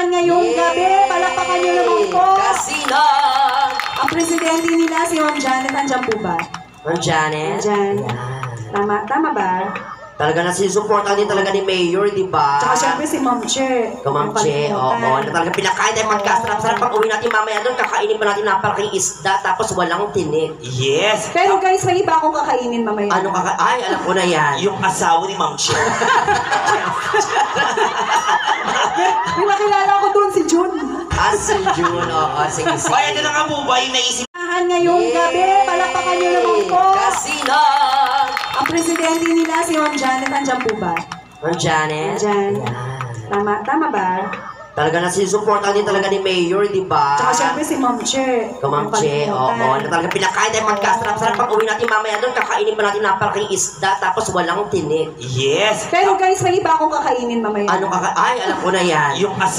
ngayong gabi. Palakpakan niyo naman po. Kasina! Ang presidente nila, si Ma'am Janet, andyan po ba? Ma'am Janet? Andyan. Tama ba? Talaga na sinusuportan din talaga ni Mayor, di ba? Tsaka syempre si Ma'am Che. Ma'am Che, oo. Na talaga pinakain tayo magkasarap-sarap. Pag uwi natin mamaya doon, kakainin pa natin napalaking isda, tapos walang tinik. Yes! Pero guys, may iba akong kakainin mamaya. Ano Ay, alam ko na yan. Yung asawa ni Ma'am Che. May nakilala ko doon, si Jun. Si June, oo. Sige, sige. Ay, ito na nga po ba yung naisip? Ngayong gabi, palakpakan niyo naman po. Kasina! Ang presidente nila, si Ma'am Janet, andyan po ba? Ma'am Janet? Andyan. Tama ba? Talaga na sinusuportan din talaga ni Mayor, di ba? Tsaka syempre si Ma'am Che. Ma'am Che, oo. Na talaga pinakain tayo magkasarap-sarap. Pag uwi natin mamaya doon, kakainin pa natin napalaking isda, tapos walang tinik. Yes! Pero guys, may iba akong kakainin mamaya. Ay, alam ko na yan. Yung asawa